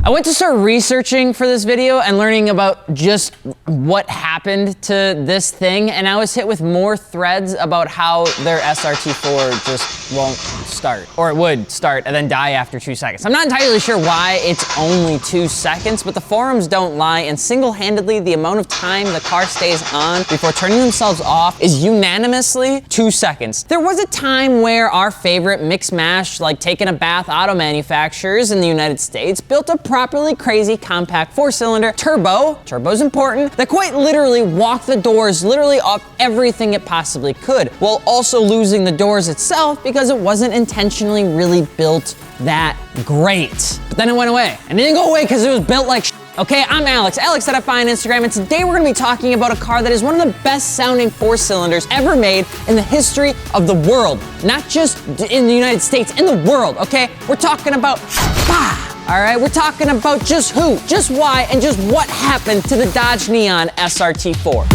I went to start researching for this video and learning about just what happened to this thing, and I was hit with more threads about how their SRT-4 just won't start, or it would start and then die after 2 seconds. I'm not entirely sure why it's only 2 seconds, but the forums don't lie, and single-handedly the amount of time the car stays on before turning themselves off is unanimously 2 seconds. There was a time where our favorite mix-mash, like taking a bath auto manufacturers in the United States, built a properly crazy compact 4-cylinder turbo's important, that quite literally walked the doors literally off everything it possibly could, while also losing the doors itself because it wasn't intentionally really built that great. But then it went away, and it didn't go away because it was built like shit. Okay, I'm Alex that I find on Instagram, and today we're gonna be talking about a car that is one of the best sounding 4-cylinders ever made in the history of the world. Not just in the United States, in the world, okay? We're talking about all right, we're talking about just who, just why, and just what happened to the Dodge Neon SRT-4.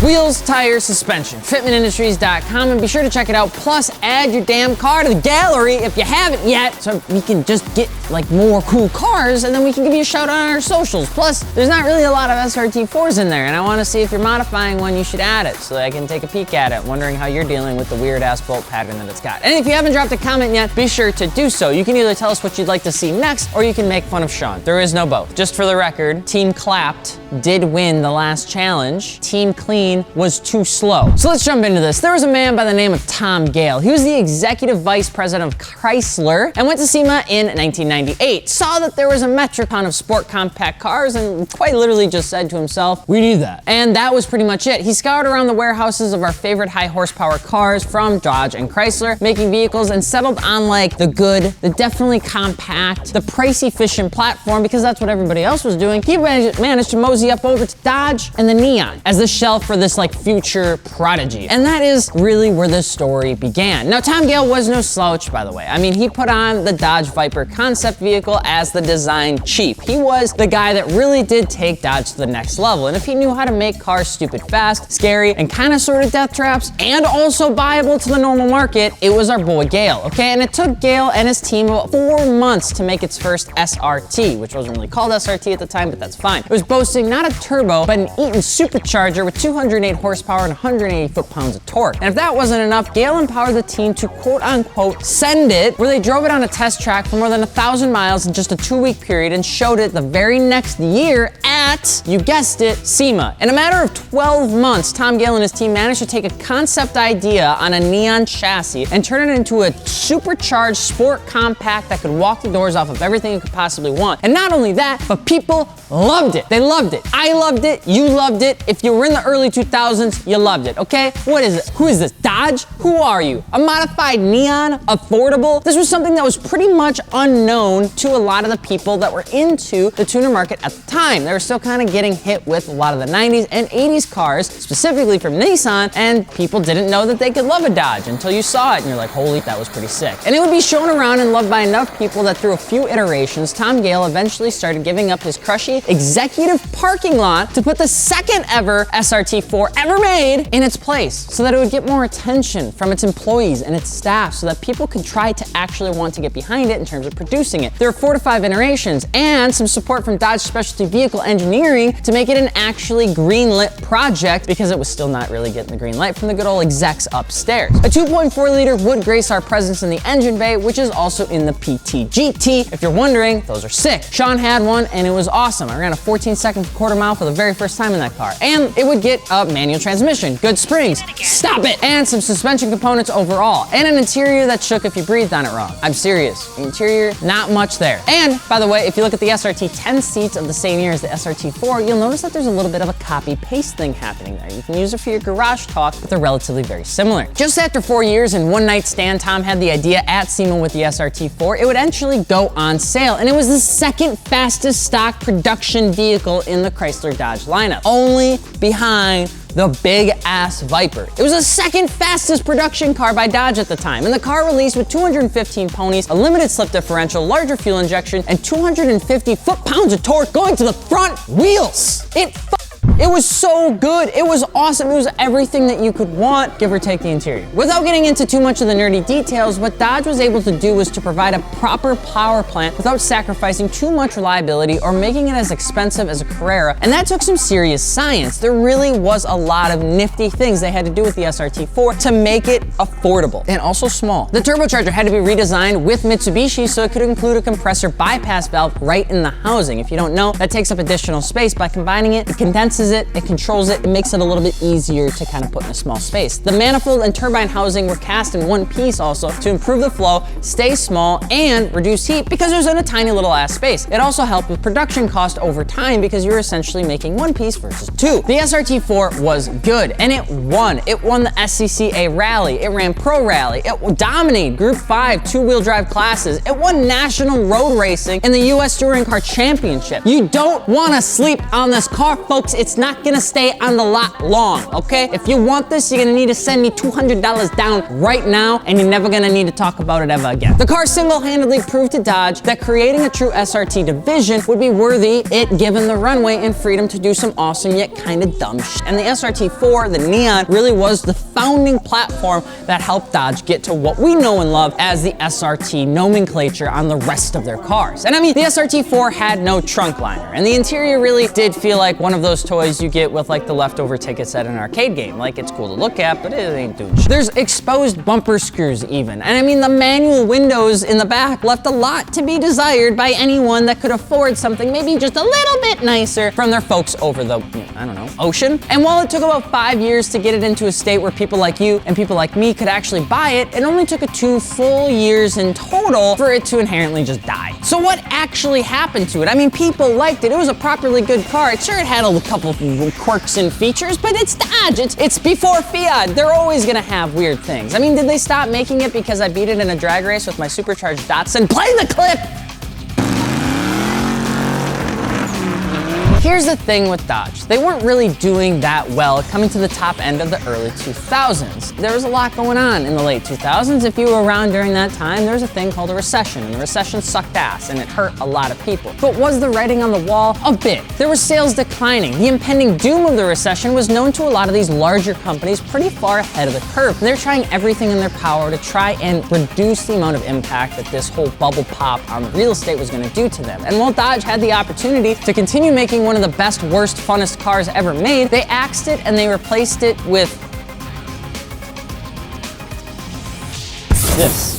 Wheels, tires, suspension, fitmentindustries.com, and be sure to check it out. Plus, add your damn car to the gallery if you haven't yet, so we can just get like more cool cars, and then we can give you a shout out on our socials. Plus, there's not really a lot of SRT-4s in there, and I want to see if you're modifying one, you should add it so that I can take a peek at it, wondering how you're dealing with the weird ass bolt pattern that it's got. And if you haven't dropped a comment yet, be sure to do so. You can either tell us what you'd like to see next, or you can make fun of Sean. There is no both. Just for the record, Team Clapped did win the last challenge. Team Clean was too slow. So let's jump into this. There was a man by the name of Tom Gale. He was the executive vice president of Chrysler and went to SEMA in 1998. Saw that there was a metric ton of sport compact cars and quite literally just said to himself, we need that. And that was pretty much it. He scoured around the warehouses of our favorite high horsepower cars from Dodge and Chrysler, making vehicles, and settled on like the good, the definitely compact, the price efficient platform, because that's what everybody else was doing. He managed to mosey up over to Dodge and the Neon as the shelf for this like future prodigy. And that is really where this story began. Now, Tom Gale was no slouch, by the way. I mean, he put on the Dodge Viper concept vehicle as the design chief. He was the guy that really did take Dodge to the next level. And if he knew how to make cars stupid fast, scary, and kind of sort of death traps, and also viable to the normal market, it was our boy Gale, okay? And it took Gale and his team about 4 months to make its first SRT, which wasn't really called SRT at the time, but that's fine. It was boasting not a turbo, but an Eaton supercharger with 208 horsepower and 180 foot-pounds of torque. And if that wasn't enough, Gale empowered the team to quote-unquote send it, where they drove it on a test track for more than 1,000 miles in just a 2-week period and showed it the very next year at, you guessed it, SEMA. In a matter of 12 months, Tom Gale and his team managed to take a concept idea on a Neon chassis and turn it into a supercharged sport compact that could walk the doors off of everything you could possibly want. And not only that, but people loved it. They loved it. I loved it. You loved it. If you were in the early 2000s, you loved it, okay? What is it? Who is this? Dodge? Who are you? A modified Neon? Affordable? This was something that was pretty much unknown to a lot of the people that were into the tuner market at the time. They were still kind of getting hit with a lot of the 90s and 80s cars, specifically from Nissan, and people didn't know that they could love a Dodge until you saw it and you're like, holy, that was pretty sick. And it would be shown around and loved by enough people that through a few iterations, Tom Gale eventually started giving up his crushy executive parking lot to put the second ever SRT-4 ever made in its place, so that it would get more attention from its employees and its staff, so that people could try to actually want to get behind it in terms of producing it. There were 4 to 5 iterations and some support from Dodge Specialty Vehicle Engineering to make it an actually green-lit project, because it was still not really getting the green light from the good old execs upstairs. A 2.4 liter would grace our presence in the engine bay, which is also in the PT GT. If you're wondering, those are sick. Sean had one and it was awesome. I ran a 14-second quarter mile for the very first time in that car. And it would get a manual transmission, good springs, stop it, and some suspension components overall, and an interior that shook if you breathed on it wrong. I'm serious. The interior, not much there. And by the way, if you look at the SRT 10 seats of the same year as the SRT-4, you'll notice that there's a little bit of a copy-paste thing happening there. You can use it for your garage talk, but they're relatively very similar. Just after 4 years and one night stand, Tom had the idea at SEMA with the SRT-4, it would eventually go on sale, and it was the second fastest stock production vehicle in the Chrysler Dodge lineup, only behind the big ass Viper. It was the second fastest production car by Dodge at the time, and the car released with 215 ponies, a limited slip differential, larger fuel injection, and 250 foot-pounds of torque going to the front wheels. It It was so good. It was awesome. It was everything that you could want, give or take the interior. Without getting into too much of the nerdy details, what Dodge was able to do was to provide a proper power plant without sacrificing too much reliability or making it as expensive as a Carrera, and that took some serious science. There really was a lot of nifty things they had to do with the SRT-4 to make it affordable and also small. The turbocharger had to be redesigned with Mitsubishi so it could include a compressor bypass valve right in the housing. If you don't know, that takes up additional space. By combining it, it condenses it, it controls it, it makes it a little bit easier to kind of put in a small space. The manifold and turbine housing were cast in one piece also to improve the flow, stay small, and reduce heat because it was in a tiny little ass space. It also helped with production cost over time because you're essentially making one piece versus two. The SRT-4 was good and it won. It won the SCCA Rally, it ran Pro Rally, it dominated Group 5 two-wheel drive classes, it won national road racing in the US Touring Car Championship. You don't want to sleep on this car, folks. It's not gonna stay on the lot long, okay? If you want this, you're gonna need to send me $200 down right now, and you're never gonna need to talk about it ever again. The car single-handedly proved to Dodge that creating a true SRT division would be worthy it given the runway and freedom to do some awesome yet kind of dumb shit. And the SRT-4, the Neon, really was the founding platform that helped Dodge get to what we know and love as the SRT nomenclature on the rest of their cars. And I mean, the SRT-4 had no trunk liner, and the interior really did feel like one of those toys you get with like the leftover tickets at an arcade game. Like, it's cool to look at, but it ain't doing shit. There's exposed bumper screws even. And I mean, the manual windows in the back left a lot to be desired by anyone that could afford something maybe just a little bit nicer from their folks over the, I don't know, ocean. And while it took about 5 years to get it into a state where people like you and people like me could actually buy it, it only took 2 full years in total for it to inherently just die. So what actually happened to it? I mean, people liked it. It was a properly good car. Sure, it had a couple quirks and features, but it's Dodge. It's before Fiat. They're always gonna have weird things. I mean, did they stop making it because I beat it in a drag race with my supercharged Datsun? Play the clip! Here's the thing with Dodge. They weren't really doing that well coming to the top end of the early 2000s. There was a lot going on in the late 2000s. If you were around during that time, there was a thing called a recession, and the recession sucked ass, and it hurt a lot of people. But was the writing on the wall? A bit. There was sales declining. The impending doom of the recession was known to a lot of these larger companies pretty far ahead of the curve. And they're trying everything in their power to try and reduce the amount of impact that this whole bubble pop on real estate was gonna do to them. And while Dodge had the opportunity to continue making one of the best, worst, funnest cars ever made, they axed it and they replaced it with this.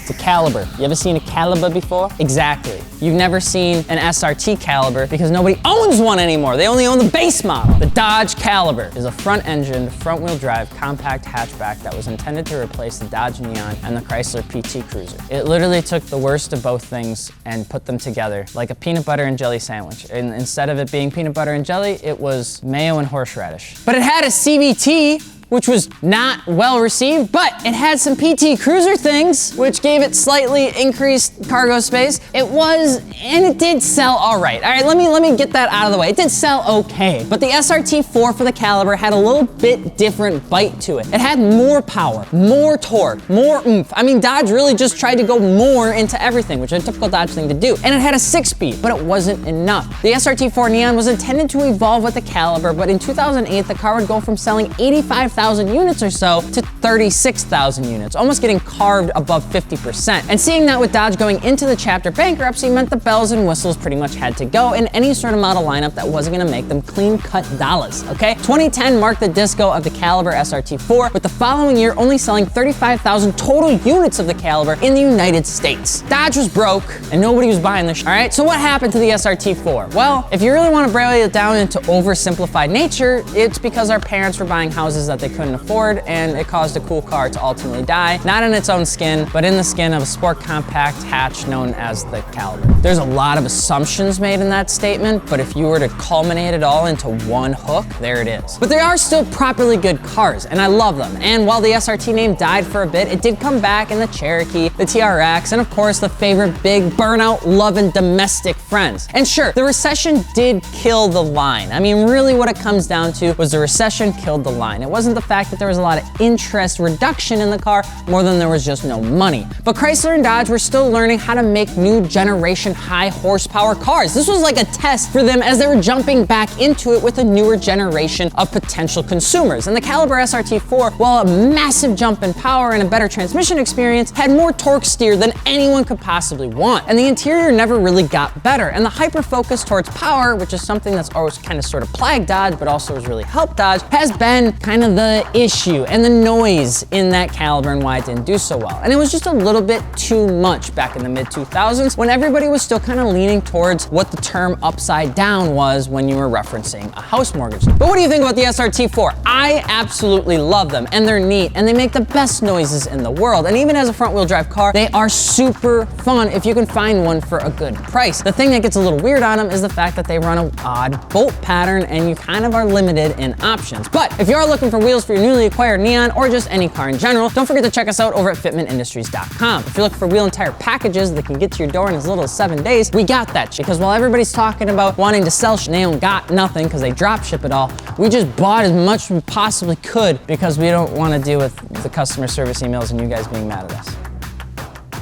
It's a Caliber. You ever seen a Caliber before? Exactly. You've never seen an SRT Caliber because nobody owns one anymore. They only own the base model. The Dodge Caliber is a front-engined, front-wheel drive compact hatchback that was intended to replace the Dodge Neon and the Chrysler PT Cruiser. It literally took the worst of both things and put them together like a peanut butter and jelly sandwich. And instead of it being peanut butter and jelly, it was mayo and horseradish. But it had a CVT, which was not well received, but it had some PT Cruiser things, which gave it slightly increased cargo space. It did sell all right. All right, let me get that out of the way. It did sell okay, but the SRT-4 for the Caliber had a little bit different bite to it. It had more power, more torque, more oomph. I mean, Dodge really just tried to go more into everything, which is a typical Dodge thing to do. And it had a 6-speed, but it wasn't enough. The SRT-4 Neon was intended to evolve with the Caliber, but in 2008, the car would go from selling 85,000 units or so to 36,000 units, almost getting carved above 50%. And seeing that with Dodge going into the chapter bankruptcy meant the bells and whistles pretty much had to go in any sort of model lineup that wasn't gonna make them clean-cut dollars, okay? 2010 marked the disco of the Caliber SRT-4, with the following year only selling 35,000 total units of the Caliber in the United States. Dodge was broke, and nobody was buying this, all right? So what happened to the SRT-4? Well, if you really want to boil it down into oversimplified nature, it's because our parents were buying houses that they couldn't afford, and it caused a cool car to ultimately die, not in its own skin, but in the skin of a sport compact hatch known as the Caliber. There's a lot of assumptions made in that statement, but if you were to culminate it all into one hook, there it is. But they are still properly good cars, and I love them. And while the SRT name died for a bit, it did come back in the Cherokee, the TRX, and of course the favorite big burnout loving domestic friends. And sure, the recession did kill the line. I mean, really what it comes down to was the recession killed the line. It wasn't wasn't the fact that there was a lot of interest reduction in the car more than there was just no money. But Chrysler and Dodge were still learning how to make new generation high horsepower cars. This was like a test for them as they were jumping back into it with a newer generation of potential consumers. And the caliber SRT-4, while a massive jump in power and a better transmission experience, had more torque steer than anyone could possibly want. And the interior never really got better. And the hyper focus towards power, which is something that's always kind of sort of plagued Dodge, but also has really helped Dodge, has been kind of the issue and the noise in that caliber and why it didn't do so well. And it was just a little bit too much back in the mid-2000s when everybody was still kind of leaning towards what the term upside down was when you were referencing a house mortgage. But what do you think about the SRT-4? I absolutely love them, and they're neat, and they make the best noises in the world. And even as a front-wheel drive car, they are super fun if you can find one for a good price. The thing that gets a little weird on them is the fact that they run an odd bolt pattern, and you kind of are limited in options. But if you are looking for wheels for your newly acquired Neon or just any car in general, don't forget to check us out over at fitmentindustries.com. If you're looking for wheel and tire packages that can get to your door in as little as 7 days, we got that. Because while everybody's talking about wanting to sell shit, they don't got nothing because they drop ship it all. We just bought as much as we possibly could because we don't want to deal with the customer service emails and you guys being mad at us.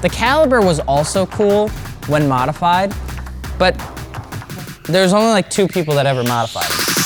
The caliber was also cool when modified, but there's only like 2 people that ever modified it.